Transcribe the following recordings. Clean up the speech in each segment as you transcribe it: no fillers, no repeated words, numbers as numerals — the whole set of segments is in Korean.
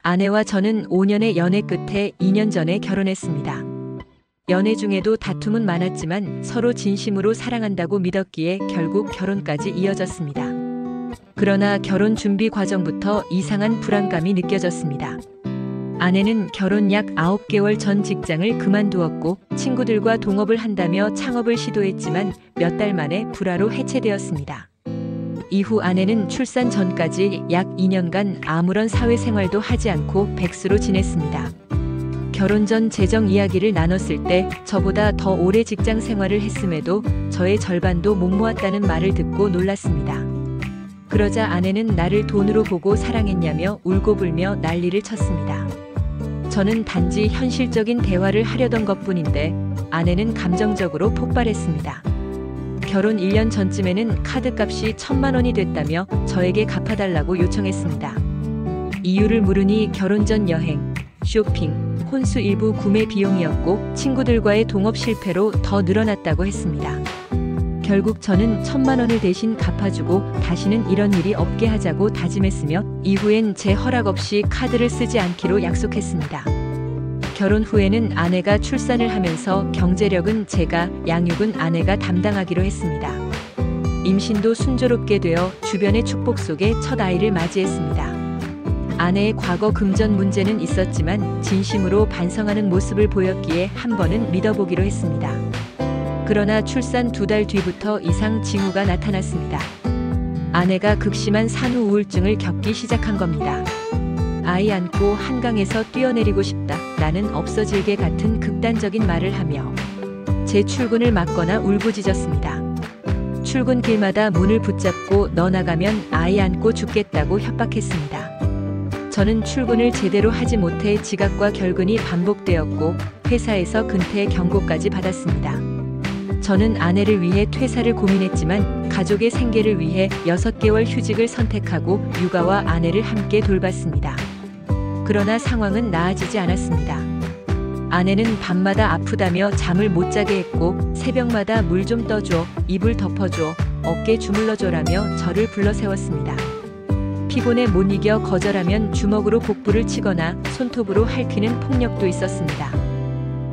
아내와 저는 5년의 연애 끝에 2년 전에 결혼했습니다. 연애 중에도 다툼은 많았지만 서로 진심으로 사랑한다고 믿었기에 결국 결혼까지 이어졌습니다. 그러나 결혼 준비 과정부터 이상한 불안감이 느껴졌습니다. 아내는 결혼 약 9개월 전 직장을 그만두었고 친구들과 동업을 한다며 창업을 시도했지만 몇 달 만에 불화로 해체되었습니다. 이후 아내는 출산 전까지 약 2년간 아무런 사회생활도 하지 않고 백수로 지냈습니다. 결혼 전 재정 이야기를 나눴을 때 저보다 더 오래 직장 생활을 했음에도 저의 절반도 못 모았다는 말을 듣고 놀랐습니다. 그러자 아내는 나를 돈으로 보고 사랑했냐며 울고불며 난리를 쳤습니다. 저는 단지 현실적인 대화를 하려던 것뿐인데 아내는 감정적으로 폭발했습니다. 결혼 1년 전쯤에는 카드값이 1,000만 원이 됐다며 저에게 갚아달라고 요청했습니다. 이유를 물으니 결혼 전 여행, 쇼핑, 혼수 일부 구매 비용이었고 친구들과의 동업 실패로 더 늘어났다고 했습니다. 결국 저는 1,000만 원을 대신 갚아주고 다시는 이런 일이 없게 하자고 다짐했으며 이후엔 제 허락 없이 카드를 쓰지 않기로 약속했습니다. 결혼 후에는 아내가 출산을 하면서 경제력은 제가, 양육은 아내가 담당하기로 했습니다. 임신도 순조롭게 되어 주변의 축복 속에 첫 아이를 맞이했습니다. 아내의 과거 금전 문제는 있었지만 진심으로 반성하는 모습을 보였기에 한 번은 믿어보기로 했습니다. 그러나 출산 2달 뒤부터 이상 징후가 나타났습니다. 아내가 극심한 산후 우울증을 겪기 시작한 겁니다. 아이 안고 한강에서 뛰어내리고 싶다, 나는 없어질게 같은 극단적인 말을 하며 제 출근을 막거나 울부짖었습니다. 출근길마다 문을 붙잡고 너 나가면 아이 안고 죽겠다고 협박했습니다. 저는 출근을 제대로 하지 못해 지각과 결근이 반복되었고 회사에서 근태 경고까지 받았습니다. 저는 아내를 위해 퇴사를 고민했지만 가족의 생계를 위해 6개월 휴직을 선택하고 육아와 아내를 함께 돌봤습니다. 그러나 상황은 나아지지 않았습니다. 아내는 밤마다 아프다며 잠을 못 자게 했고 새벽마다 물 좀 떠줘, 이불 덮어줘, 어깨 주물러줘라며 저를 불러 세웠습니다. 피곤에 못 이겨 거절하면 주먹으로 복부를 치거나 손톱으로 핥히는 폭력도 있었습니다.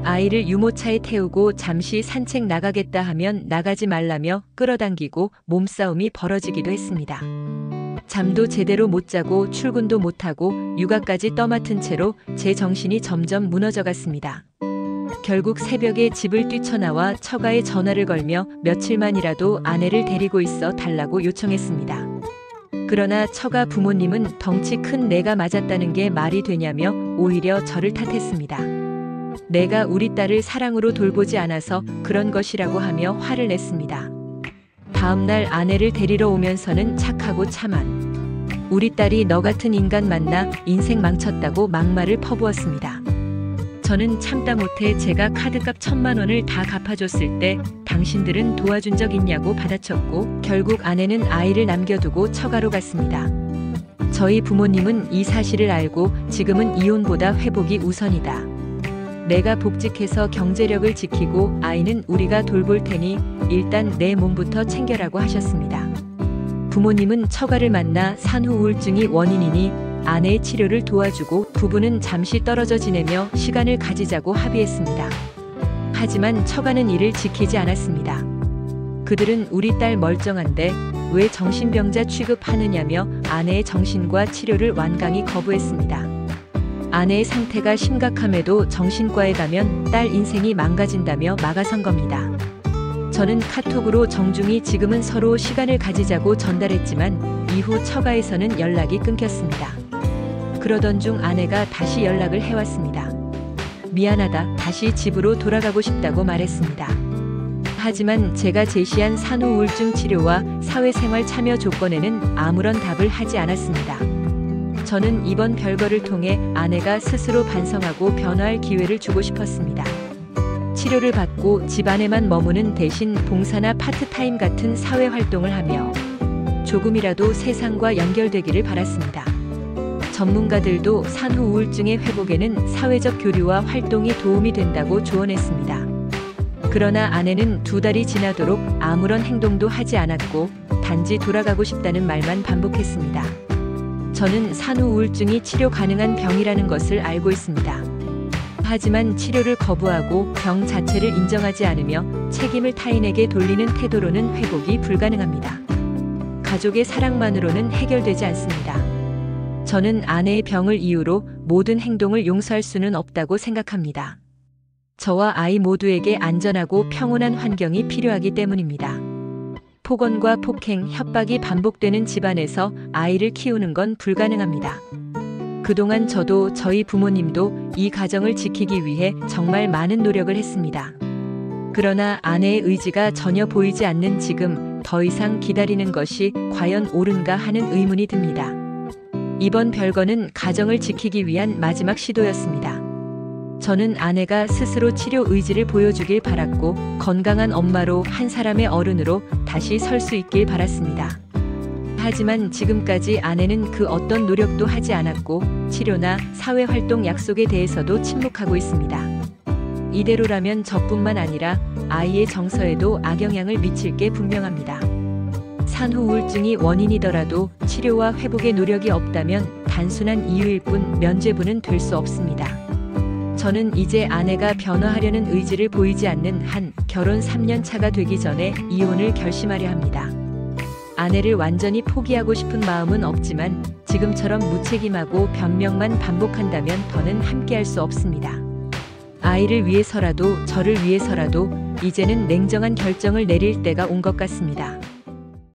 아이를 유모차에 태우고 잠시 산책 나가겠다 하면 나가지 말라며 끌어당기고 몸싸움이 벌어지기도 했습니다. 잠도 제대로 못 자고 출근도 못하고 육아까지 떠맡은 채로 제 정신이 점점 무너져갔습니다. 결국 새벽에 집을 뛰쳐나와 처가에 전화를 걸며 며칠만이라도 아내를 데리고 있어 달라고 요청했습니다. 그러나 처가 부모님은 덩치 큰 내가 맞았다는 게 말이 되냐며 오히려 저를 탓했습니다. 내가 우리 딸을 사랑으로 돌보지 않아서 그런 것이라고 하며 화를 냈습니다. 다음날 아내를 데리러 오면서는 착하고 참한 우리 딸이 너 같은 인간 만나 인생 망쳤다고 막말을 퍼부었습니다. 저는 참다 못해 제가 카드값 1,000만 원을 다 갚아줬을 때 당신들은 도와준 적 있냐고 받아쳤고 결국 아내는 아이를 남겨두고 처가로 갔습니다. 저희 부모님은 이 사실을 알고 지금은 이혼보다 회복이 우선이다. 내가 복직해서 경제력을 지키고 아이는 우리가 돌볼 테니 일단 내 몸부터 챙겨라고 하셨습니다. 부모님은 처가를 만나 산후 우울증이 원인이니 아내의 치료를 도와주고 부부는 잠시 떨어져 지내며 시간을 가지자고 합의했습니다. 하지만 처가는 이를 지키지 않았습니다. 그들은 우리 딸 멀쩡한데 왜 정신병자 취급하느냐며 아내의 정신과 치료를 완강히 거부했습니다. 아내의 상태가 심각함에도 정신과에 가면 딸 인생이 망가진다며 막아선 겁니다. 저는 카톡으로 정중히 지금은 서로 시간을 가지자고 전달했지만 이후 처가에서는 연락이 끊겼습니다. 그러던 중 아내가 다시 연락을 해왔습니다. 미안하다, 다시 집으로 돌아가고 싶다고 말했습니다. 하지만 제가 제시한 산후 우울증 치료와 사회생활 참여 조건에는 아무런 답을 하지 않았습니다. 저는 이번 별거를 통해 아내가 스스로 반성하고 변화할 기회를 주고 싶었습니다. 치료를 받고 집 안에만 머무는 대신 봉사나 파트타임 같은 사회활동을 하며 조금이라도 세상과 연결되기를 바랐습니다. 전문가들도 산후 우울증의 회복에는 사회적 교류와 활동이 도움이 된다고 조언했습니다. 그러나 아내는 2달이 지나도록 아무런 행동도 하지 않았고 단지 돌아가고 싶다는 말만 반복했습니다. 저는 산후 우울증이 치료 가능한 병이라는 것을 알고 있습니다. 하지만 치료를 거부하고 병 자체를 인정하지 않으며 책임을 타인에게 돌리는 태도로는 회복이 불가능합니다. 가족의 사랑만으로는 해결되지 않습니다. 저는 아내의 병을 이유로 모든 행동을 용서할 수는 없다고 생각합니다. 저와 아이 모두에게 안전하고 평온한 환경이 필요하기 때문입니다. 폭언과 폭행, 협박이 반복되는 집안에서 아이를 키우는 건 불가능합니다. 그동안 저도 저희 부모님도 이 가정을 지키기 위해 정말 많은 노력을 했습니다. 그러나 아내의 의지가 전혀 보이지 않는 지금 더 이상 기다리는 것이 과연 옳은가 하는 의문이 듭니다. 이번 별거는 가정을 지키기 위한 마지막 시도였습니다. 저는 아내가 스스로 치료 의지를 보여주길 바랐고 건강한 엄마로 한 사람의 어른으로 다시 설 수 있길 바랐습니다. 하지만 지금까지 아내는 그 어떤 노력도 하지 않았고 치료나 사회활동 약속에 대해서도 침묵하고 있습니다. 이대로라면 저뿐만 아니라 아이의 정서에도 악영향을 미칠 게 분명합니다. 산후 우울증이 원인이더라도 치료와 회복의 노력이 없다면 단순한 이유일 뿐 면죄부는 될 수 없습니다. 저는 이제 아내가 변화하려는 의지를 보이지 않는 한 결혼 3년 차가 되기 전에 이혼을 결심하려 합니다. 아내를 완전히 포기하고 싶은 마음은 없지만 지금처럼 무책임하고 변명만 반복한다면 더는 함께할 수 없습니다. 아이를 위해서라도 저를 위해서라도 이제는 냉정한 결정을 내릴 때가 온 것 같습니다.